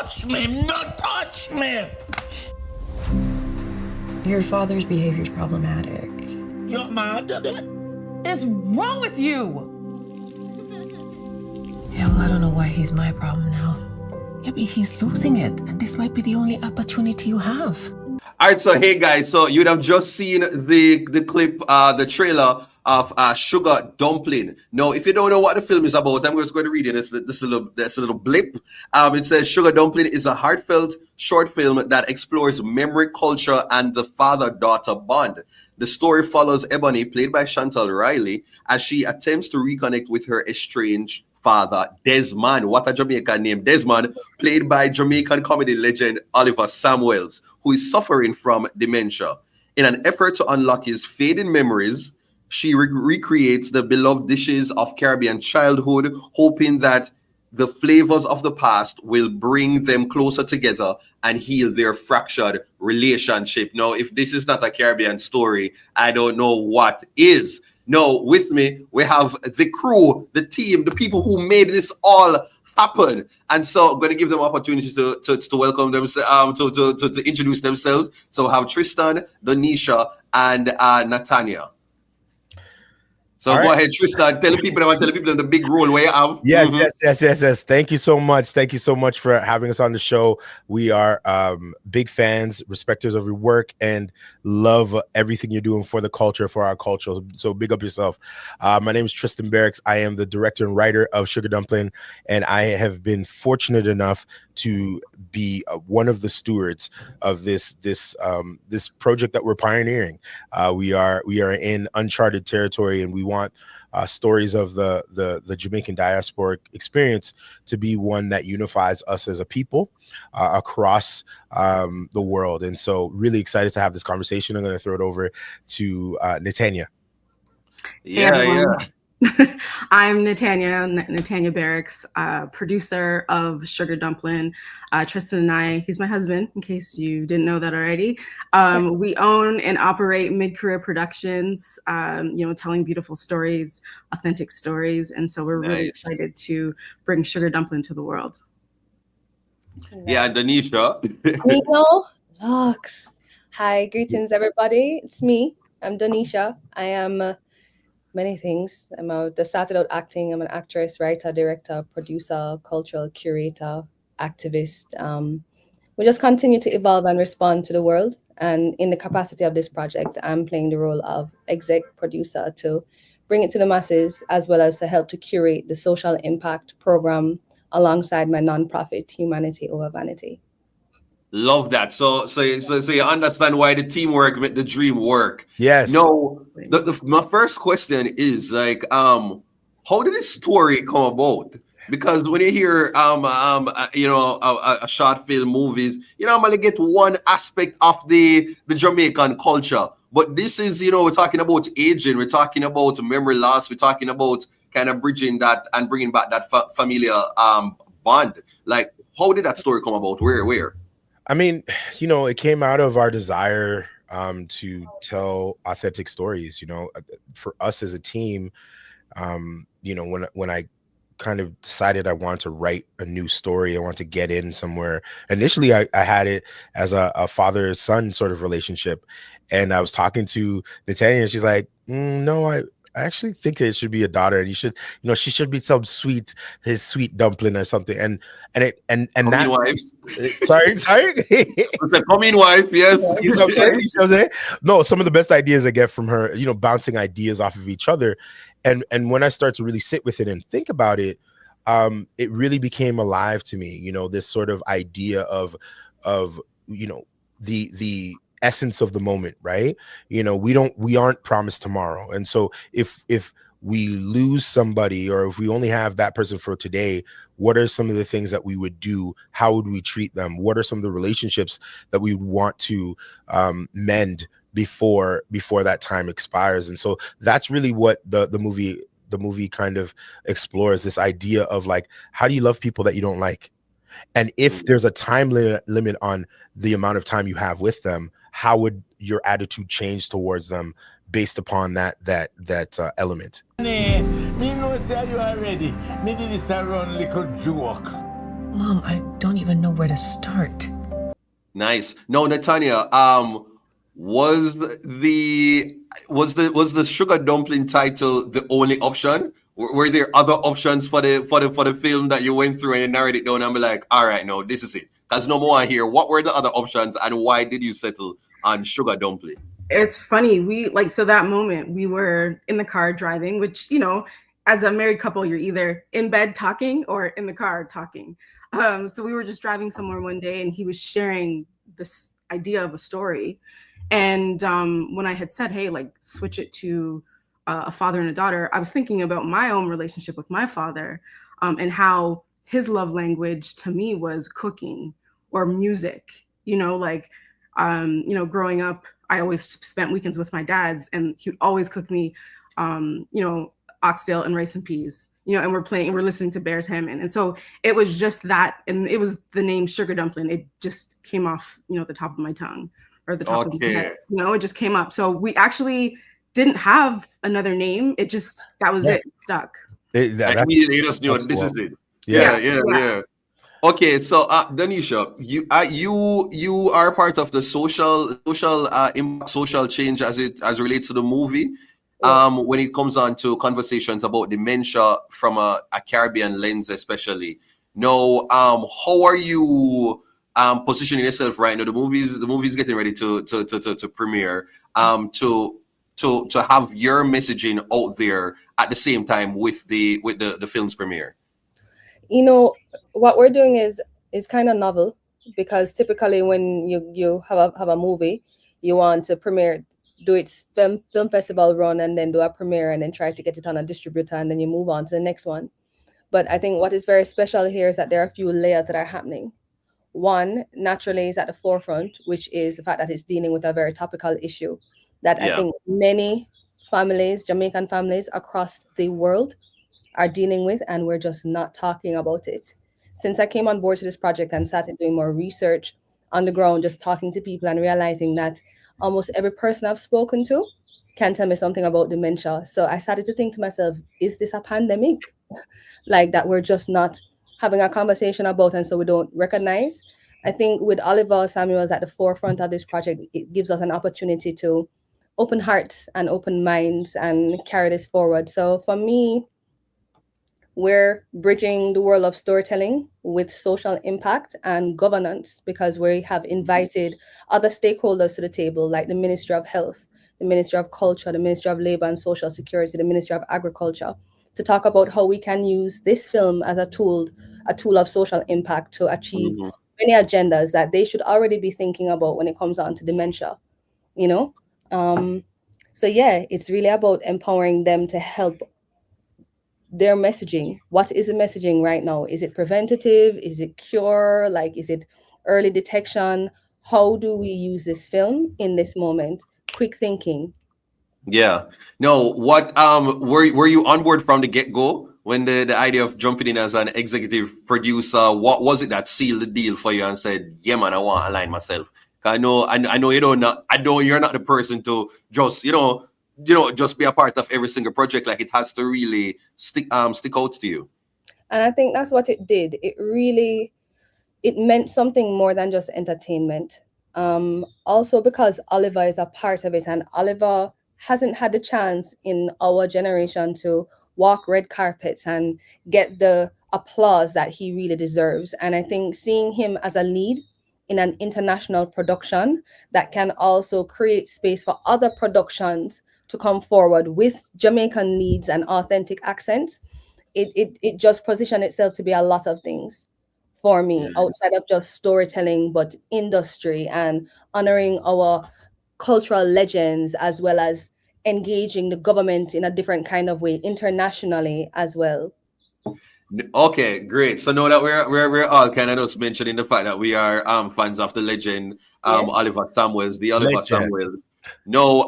touch me! No touch me! Your father's behavior is problematic. You're mad? What's wrong with you? Yeah, well, I don't know why he's my problem now. Yeah, but he's losing it, and this might be the only opportunity you have. All right, so hey guys, so you'd have just seen the clip, the trailer of Sugar Dumplin. Now, if you don't know what the film is about, I'm just going to read it. This little blip. It says Sugar Dumplin is a heartfelt short film that explores memory, culture, and the father-daughter bond. The story follows Ebony, played by Chantal Riley, as she attempts to reconnect with her estranged father, Desmond. What a Jamaican name, Desmond, played by Jamaican comedy legend Oliver Samuels, who is suffering from dementia. In an effort to unlock his fading memories, she recreates the beloved dishes of Caribbean childhood, hoping that the flavors of the past will bring them closer together and heal their fractured relationship. Now, if this is not a Caribbean story, I don't know what is. No, with me, we have the crew, the team, the people who made this all happen. And so I'm going to give them opportunities to welcome them, to introduce themselves. So we have Tristan, Donisha, and Natanya. So all go ahead, Tristan. Tell the people the big role where you have. Yes. Thank you so much. Thank you so much for having us on the show. We are big fans, respecters of your work, and love everything you're doing for the culture, for our culture. So big up yourself. My name is Tristan Barracks. I am the director and writer of Sugar Dumplin, and I have been fortunate enough to be one of the stewards of this project that we're pioneering. We are in uncharted territory, and we want stories of the Jamaican diasporic experience to be one that unifies us as a people across the world. And so really excited to have this conversation. I'm going to throw it over to Natanya. Yeah. I'm Natanya Barracks, producer of Sugar Dumplin. Tristan and he's my husband, in case you didn't know that already. We own and operate Mid-Career Productions, telling beautiful stories, authentic stories. And so we're really excited to bring Sugar Dumplin to the world. Yeah, and Donisha. Nino, Lux. Hi, greetings, everybody. It's me. I'm Donisha. I am many things. I started out acting. I'm an actress, writer, director, producer, cultural curator, activist. We just continue to evolve and respond to the world. And in the capacity of this project, I'm playing the role of exec producer to bring it to the masses, as well as to help to curate the social impact program alongside my nonprofit, Humanity Over Vanity. Love that. So you understand why the teamwork made the dream work. Yes. No, my first question is like, how did this story come about? Because when you hear a short film movies, normally get one aspect of the Jamaican culture. But this is, we're talking about aging, we're talking about memory loss, we're talking about kind of bridging that and bringing back that familiar bond. Like, how did that story come about? Where? I mean, it came out of our desire to tell authentic stories. For us as a team, when I kind of decided I wanted to write a new story, I wanted to get in somewhere. Initially, I had it as a father-son sort of relationship, and I was talking to Natanya, and she's like, "No, I actually think it should be a daughter, and she should be his sweet dumpling or something." And that wife. Sorry. It's a coming wife, yes. You know what I'm saying? No, some of the best ideas I get from her, bouncing ideas off of each other. And when I start to really sit with it and think about it, it really became alive to me, this sort of idea of the essence of the moment, right? We aren't promised tomorrow. And so if we lose somebody, or if we only have that person for today, what are some of the things that we would do? How would we treat them? What are some of the relationships that we would want to mend before that time expires? And so that's really what the movie kind of explores, this idea of like, how do you love people that you don't like? And if there's a time limit on the amount of time you have with them, how would your attitude change towards them based upon that element? Me know say you are ready. Me did this a run little joke. Mom, I don't even know where to start. Nice. No, Natanya, was the Sugar Dumpling title the only option? Were there other options for the film that you went through and you narrowed it down and be like, all right, no, this is it? Because no more here. What were the other options and why did you settle on Sugar Dumpling? It's funny. So that moment we were in the car driving, which, as a married couple, you're either in bed talking or in the car talking. So we were just driving somewhere one day and he was sharing this idea of a story. And when I had said, hey, like switch it to a father and a daughter, I was thinking about my own relationship with my father and how his love language to me was cooking or music, growing up, I always spent weekends with my dads and he would always cook me, oxtail and rice and peas, and we're listening to Bears Hammond. And so it was just that. And it was the name Sugar Dumpling. It just came off, the top of my tongue or the top of my head, it just came up. So we actually didn't have another name. It just, that was it stuck. Immediately you just knew this is it. Yeah. Okay, so Danisha, you are part of the social impact, social change as relates to the movie. Yes. When it comes on to conversations about dementia from a Caribbean lens, especially. Now, how are you positioning yourself right now? The movie's getting ready to premiere. To have your messaging out there at the same time with the film's premiere. What we're doing is kind of novel because typically when you have a movie, you want to premiere, do its film festival run and then do a premiere and then try to get it on a distributor and then you move on to the next one. But I think what is very special here is that there are a few layers that are happening. One, naturally, is at the forefront, which is the fact that it's dealing with a very topical issue that I think many families, Jamaican families across the world are dealing with, and we're just not talking about it. Since I came on board to this project and started doing more research on the ground, just talking to people and realizing that almost every person I've spoken to can tell me something about dementia. So I started to think to myself, is this a pandemic? Like that we're just not having a conversation about and so we don't recognize. I think with Oliver Samuels at the forefront of this project, it gives us an opportunity to open hearts and open minds and carry this forward. So for me, we're bridging the world of storytelling with social impact and governance because we have invited other stakeholders to the table, like the Ministry of Health, the Ministry of Culture, the Ministry of Labor and Social Security, the Ministry of Agriculture, to talk about how we can use this film as a tool of social impact to achieve many agendas that they should already be thinking about when it comes on to dementia, So yeah, it's really about empowering them to help their messaging. What is the messaging right now? Is it preventative? Is it cure? Like, is it early detection? How do we use this film in this moment? Quick thinking. Yeah. No, what were you on board from the get-go when the idea of jumping in as an executive producer? What was it that sealed the deal for you and said, yeah man, I want to align myself? I know you're not the person to just just be a part of every single project. Like it has to really stick out to you. And I think that's what it did. It meant something more than just entertainment. Also because Oliver is a part of it, and Oliver hasn't had the chance in our generation to walk red carpets and get the applause that he really deserves. And I think seeing him as a lead in an international production that can also create space for other productions to come forward with Jamaican leads and authentic accents, it just positioned itself to be a lot of things for me, outside of just storytelling, but industry and honoring our cultural legends, as well as engaging the government in a different kind of way internationally as well. Okay, great. So now that we're all kind of just mentioning the fact that we are fans of the legend Oliver Samuels, the Oliver Samuels. No,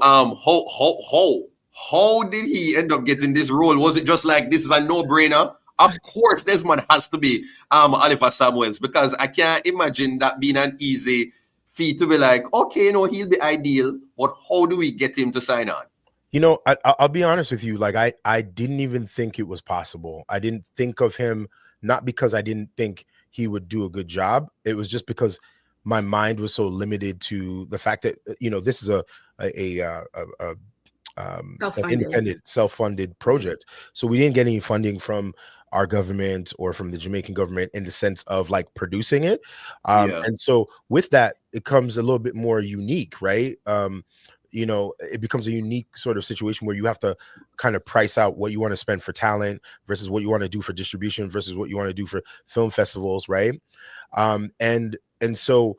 how did he end up getting this role? Was it just like this is a no-brainer? Of course, this man has to be Oliver Samuels, because I can't imagine that being an easy feat to be like, okay, he'll be ideal, but how do we get him to sign on? I'll be honest with you. Like I didn't even think it was possible. I didn't think of him, not because I didn't think he would do a good job. It was just because my mind was so limited to the fact that this is an independent, self-funded project. So we didn't get any funding from our government or from the Jamaican government in the sense of like producing it. And so with that, it comes a little bit more unique, right? It becomes a unique sort of situation where you have to kind of price out what you want to spend for talent versus what you want to do for distribution versus what you want to do for film festivals, right? And so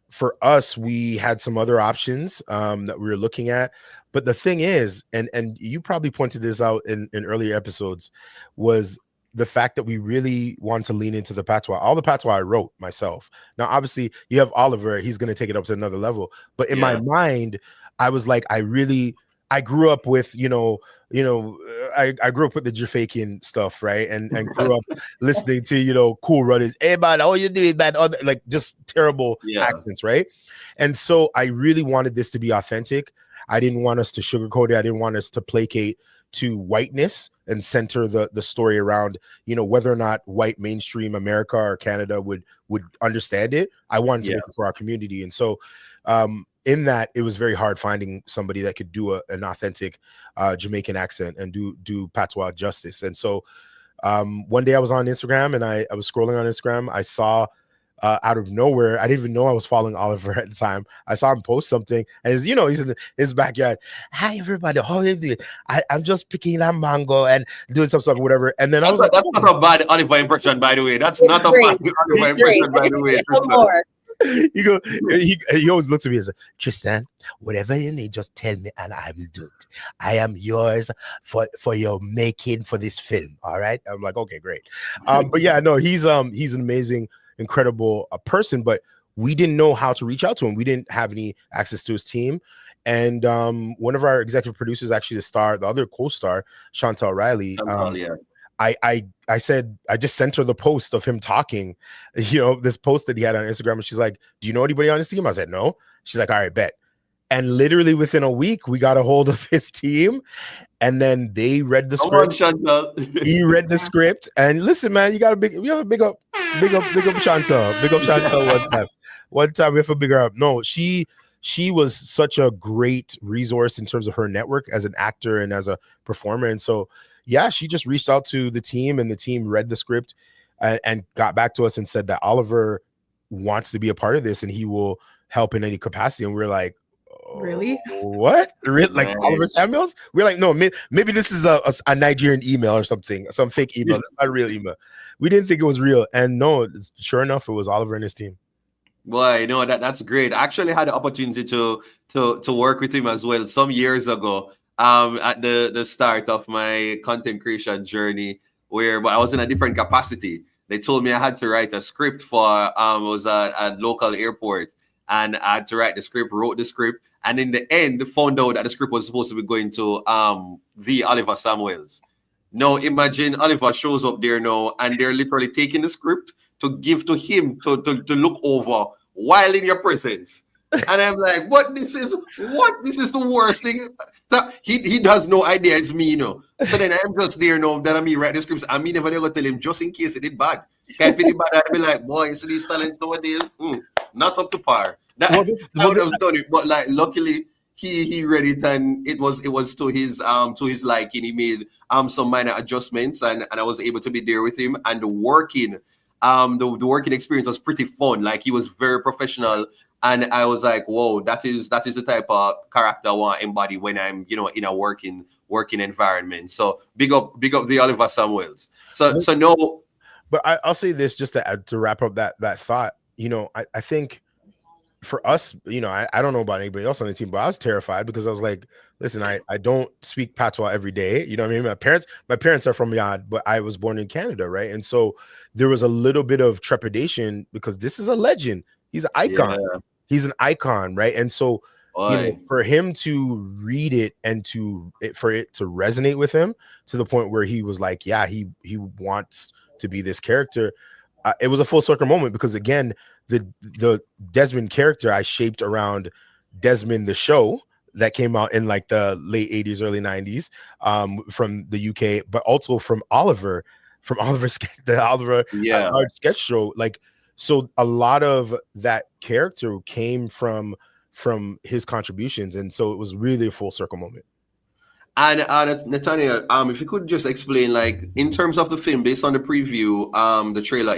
for us, we had some other options that we were looking at. But the thing is, and you probably pointed this out in earlier episodes, was the fact that we really wanted to lean into the patois. All the patois I wrote myself. Now, obviously, you have Oliver. He's going to take it up to another level. But in my mind, I was like, I grew up with, I grew up with the Jamaican stuff, right? And grew up listening to, Cool Runnings. Hey, man, how you doing, man? Like just terrible accents, right? And so I really wanted this to be authentic. I didn't want us to sugarcoat it. I didn't want us to placate to whiteness and center the story around, whether or not white mainstream America or Canada would understand it. I wanted to make it for our community. And so in that, it was very hard finding somebody that could do an authentic Jamaican accent and do patois justice. And so one day I was on Instagram and I was scrolling on Instagram. I saw out of nowhere, I didn't even know I was following Oliver at the time. I saw him post something, and he's in his backyard. Hi everybody, how are you doing? I'm just picking a mango and doing some stuff, whatever. And then I was like, that's not a bad Oliver impression, by the way. That's not a bad Oliver impression, by the way. He always looks at me and says, Tristan, whatever you need, just tell me and I will do it. I am yours for your making for this film. All right. I'm like, okay, great. But yeah, no, he's an amazing, incredible person, but we didn't know how to reach out to him. We didn't have any access to his team. And one of our executive producers, actually the other co-star, Chantal Riley, I said, I just sent her the post of him talking, this post that he had on Instagram. And she's like, do you know anybody on his team? I said, no. She's like, all right, bet. And literally within a week, we got a hold of his team. And then they read the script. He read the script. And listen, man, we have a big up Chantal. Big up Chantal one time. One time we have to big her up. No, she was such a great resource in terms of her network as an actor and as a performer. And so yeah, she just reached out to the team and the team read the script and got back to us and said that Oliver wants to be a part of this and he will help in any capacity. And we're like, really? What? Like Oliver Samuels? We're like, no, maybe this is a Nigerian email or something, some fake email. It's not a real email. We didn't think it was real. And no, sure enough, it was Oliver and his team. Boy, that's great. I actually had the opportunity to work with him as well some years ago. At the start of my content creation journey, but I was in a different capacity. They told me I had to write a script for it was a local airport, and I had to write the script, wrote the script, and in the end found out that the script was supposed to be going to the Oliver Samuels. Now imagine Oliver shows up there now, and they're literally taking the script to give to him to look over while in your presence. And I'm like, this is the worst thing. So he has no idea it's me, So then I'm just there that I me write the scripts. I mean, never tell him just in case it did bad. If it did bad, I'd be like, boy, so these talents nowadays, not up to par. I would have done it, but like luckily he read it and it was to his liking. He made some minor adjustments and I was able to be there with him, and the working experience was pretty fun. Like he was very professional. And I was like, whoa, that is the type of character I want to embody when I'm, in a working environment. So big up the Oliver Samuels. So no. But I'll say this just to wrap up that thought. I think for us, I don't know about anybody else on the team, but I was terrified because I was like, listen, I don't speak patois every day. You know what I mean? My parents are from Yad, but I was born in Canada, right? And so there was a little bit of trepidation because this is a legend. He's an icon. Yeah. He's an icon, right? And so, for him to read it and for it to resonate with him to the point where he was like, yeah, he wants to be this character. It was a full circle moment because again, the Desmond character I shaped around Desmond the show that came out in like the late 80s, early 90s from the UK, but also from Oliver. the Oliver Yeah. Large sketch show. Like, so a lot of that character came from his contributions, and so it was really a full circle moment. And Natanya, if you could just explain, like, in terms of the film, based on the preview, the trailer,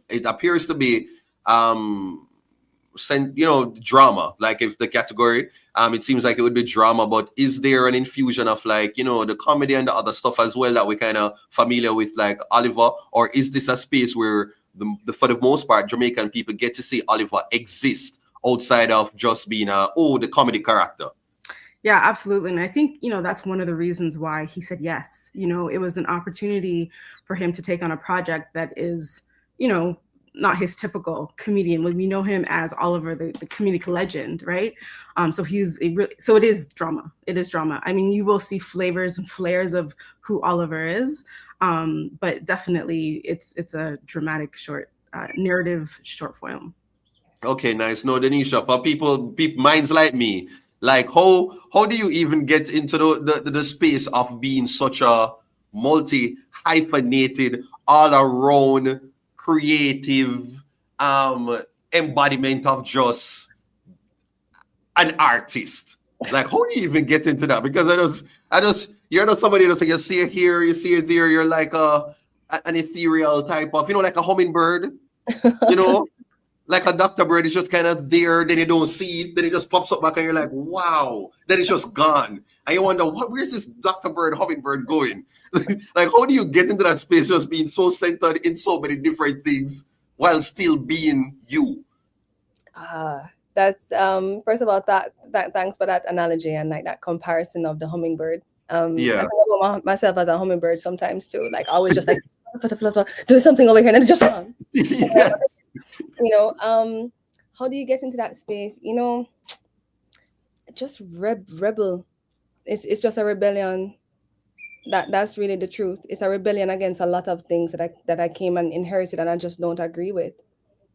it appears to be drama. Like, if the category, it seems like it would be drama, but is there an infusion of, like, the comedy and the other stuff as well that we're kind of familiar with, like Oliver, or is this a space where for the most part Jamaican people get to see Oliver exist outside of just being the comedy character? Yeah, absolutely. And I think, that's one of the reasons why he said yes. It was an opportunity for him to take on a project that is, not his typical comedian. Like, we know him as Oliver, the comedic legend, right? So it is drama. It is drama. I mean, you will see flavors and flares of who Oliver is, but definitely it's a dramatic narrative short film. Okay, nice. No, Denisha, for people minds like me, like how do you even get into the space of being such a multi-hyphenated, all-around creative embodiment of just an artist? Like, how do you even get into that? Because I just you're not somebody that's like, you see it here, you see it there, you're like an ethereal type of, like a hummingbird, like a Dr. Bird is just kind of there, then you don't see it, then it just pops up back and you're like, wow, then it's just gone. And you wonder, where's this Dr. Bird, hummingbird going? Like, how do you get into that space just being so centered in so many different things while still being you? That's first of all, that thanks for that analogy and like that comparison of the hummingbird. I think about myself as a hummingbird sometimes too, like always just like do something over here and then just gone. Yes. How do you get into that space? Just rebel. It's just a rebellion. That's really the truth. It's a rebellion against a lot of things that I came and inherited and I just don't agree with.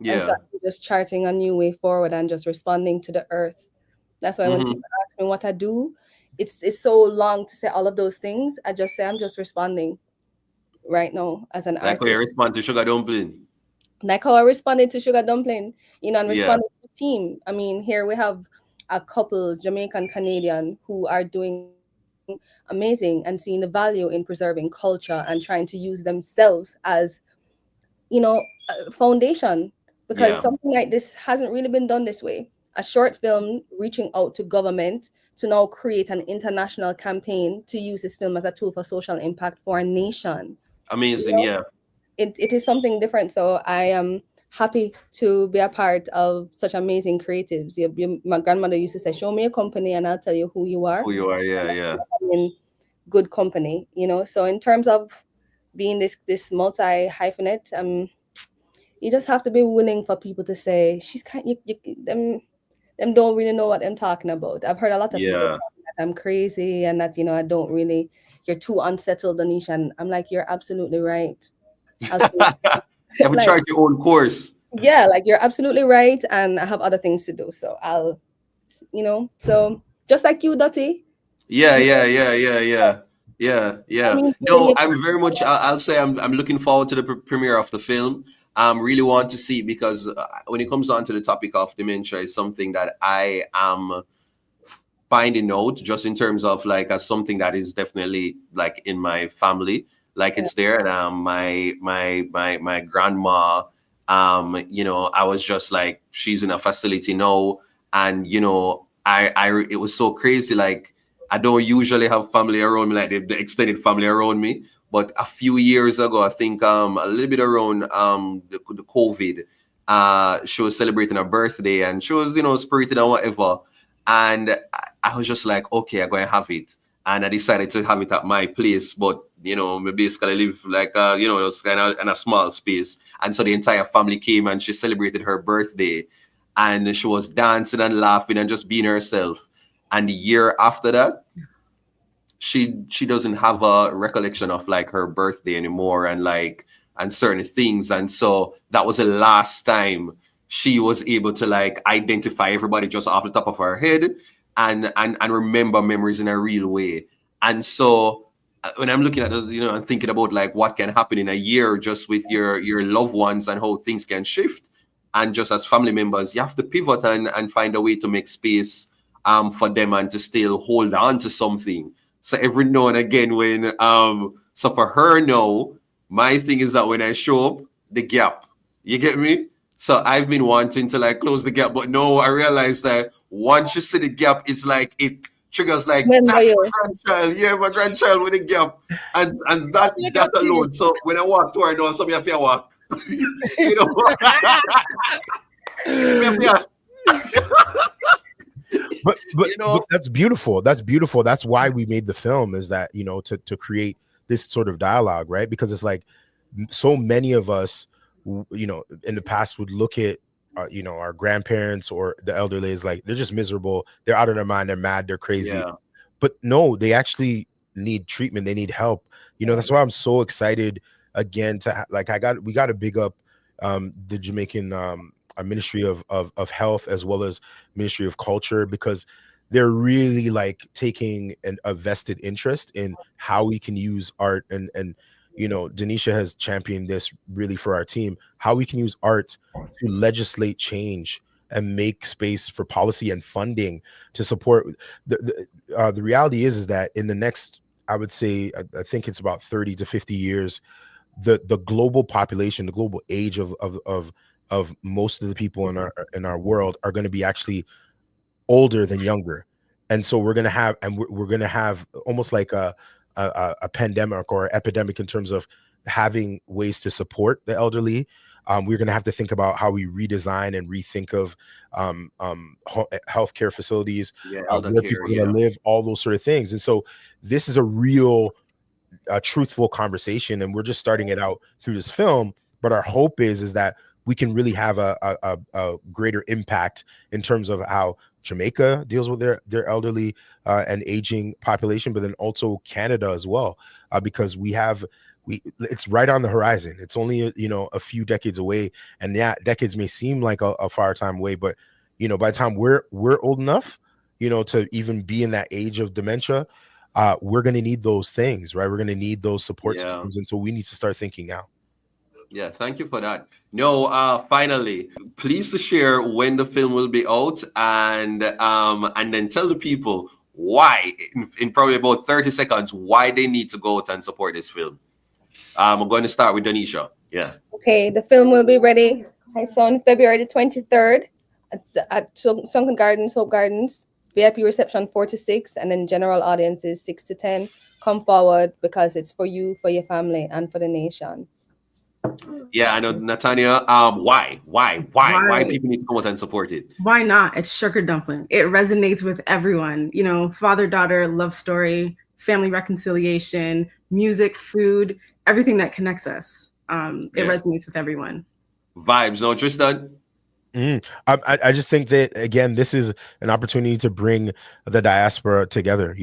Yeah. And so I'm just charting a new way forward and just responding to the earth. That's why when people ask me what I do, it's so long to say all of those things. I just say I'm just responding right now as an artist. Like how you respond to Sugar Dumplin. Like how I responded to Sugar Dumplin, and responded to the team. I mean, here we have a couple, Jamaican, Canadian, who are doing amazing and seeing the value in preserving culture and trying to use themselves as, a foundation. Because something like this hasn't really been done this way. A short film reaching out to government to now create an international campaign to use this film as a tool for social impact for a nation. Amazing, yeah. It is something different. So I am happy to be a part of such amazing creatives. My grandmother used to say, show me a company and I'll tell you who you are. Who you are, yeah. In good company, So in terms of being this multi-hyphenate, you just have to be willing for people to say, she's them don't really know what I'm talking about. I've heard a lot of people that I'm crazy and that, you're too unsettled, Anisha. And I'm like, you're absolutely right. You have to chart your own course. Yeah, like you're absolutely right. And I have other things to do. So I'll, so just like you, Dutty. Yeah. No, I'm very much, I'll say I'm looking forward to the premiere of the film. Really want to see, because when it comes down to the topic of dementia, is something that I am finding out just in terms of like as something that is definitely like in my family, like it's there. And my grandma, I was just like, she's in a facility now, and it was so crazy. Like, I don't usually have family around me, like the extended family around me. But a few years ago, I think a little bit around the COVID, she was celebrating her birthday and she was, spirited and whatever. And I was just like, okay, I'm going to have it. And I decided to have it at my place. But, we basically live like, it was kind of in a small space. And so the entire family came and she celebrated her birthday. And she was dancing and laughing and just being herself. And the year after that, she doesn't have a recollection of like her birthday anymore and certain things. And so that was the last time she was able to like identify everybody just off the top of her head and remember memories in a real way. And so when I'm looking at the, and thinking about like what can happen in a year just with your loved ones and how things can shift. And just as family members, you have to pivot and find a way to make space for them and to still hold on to something. So every now and again when so for her now, my thing is that when I show up, the gap. You get me? So I've been wanting to like close the gap, but no, I realized that once you see the gap, it's like it triggers like Remember that's you. my grandchild. Yeah, my grandchild with a gap. And that alone. So when I walk to her now, somebody have to walk. you know. but that's beautiful. That's beautiful. That's why we made the film, is that, to create this sort of dialogue, right? Because it's like so many of us, in the past would look at our grandparents or the elderly as like they're just miserable, they're out of their mind, they're mad, they're crazy. Yeah. But no, they actually need treatment, they need help. That's why I'm so excited again to we got to big up the Jamaican Ministry of Health as well as Ministry of Culture, because they're really like taking a vested interest in how we can use art and Denisha has championed this really for our team, how we can use art to legislate change and make space for policy and funding to support. The reality is that in the next, I would say, I think it's about 30 to 50 years, the global population, the global age of most of the people in our world are going to be actually older than younger. And so we're going to have almost like a pandemic or pandemic in terms of having ways to support the elderly. We're going to have to think about how we redesign and rethink of healthcare facilities, where people are going to live, all those sort of things. And so this is a real truthful conversation, and we're just starting it out through this film. But our hope is that we can really have a greater impact in terms of how Jamaica deals with their elderly and aging population, but then also Canada as well, because it's right on the horizon. It's only a few decades away, and decades may seem like a far time away, but by the time we're old enough, to even be in that age of dementia, we're going to need those things, right? We're going to need those support systems, and so we need to start thinking now. Yeah, thank you for that. No, finally, please to share when the film will be out, and then tell the people why, in probably about 30 seconds, why they need to go out and support this film. I'm going to start with Donisha. Yeah. Okay, the film will be ready, I saw on February the 23rd at Sunken Gardens, Hope Gardens. VIP reception 4 to 6, and then general audiences 6 to 10. Come forward, because it's for you, for your family, and for the nation. Yeah, I know, Natanya. Why people need to come out and support it? Why not? It's Sugar Dumplin. It resonates with everyone. Father-daughter love story, family reconciliation, music, food, everything that connects us. It resonates with everyone. Vibes, no, Tristan? I just think that, again, this is an opportunity to bring the diaspora together.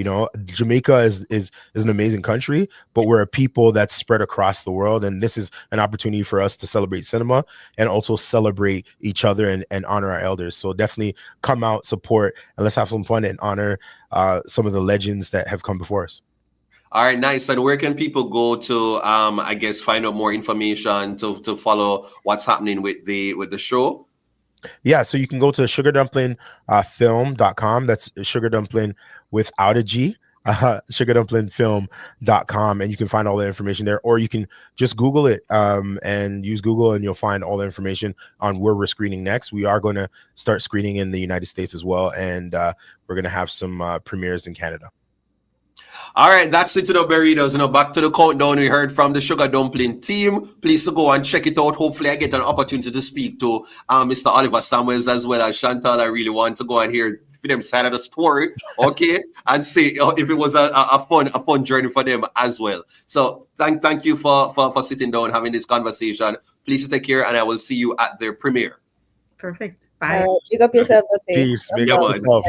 Jamaica is an amazing country, but we're a people that's spread across the world, and this is an opportunity for us to celebrate cinema and also celebrate each other and honor our elders. So definitely come out, support, and let's have some fun and honor some of the legends that have come before us. All right, nice. And where can people go to, I guess, find out more information to follow what's happening with the show? Yeah, so you can go to sugardumplin.film.com. That's Sugar Dumplin without a G, sugardumplin.film.com, and you can find all the information there. Or you can just Google it and use Google, and you'll find all the information on where we're screening next. We are going to start screening in the United States as well, and we're going to have some premieres in Canada. All right, that's it, Burritos. Back to the countdown. We heard from the Sugar Dumpling team. Please to go and check it out. Hopefully I get an opportunity to speak to Mr. Oliver Samuels as well as Chantal. I really want to go and hear them side of the story, okay, and see if it was a fun journey for them as well. So thank you for sitting down, having this conversation. Please take care, and I will see you at the premiere. Perfect. Bye. Pick up yourself. Peace. Big up yourself.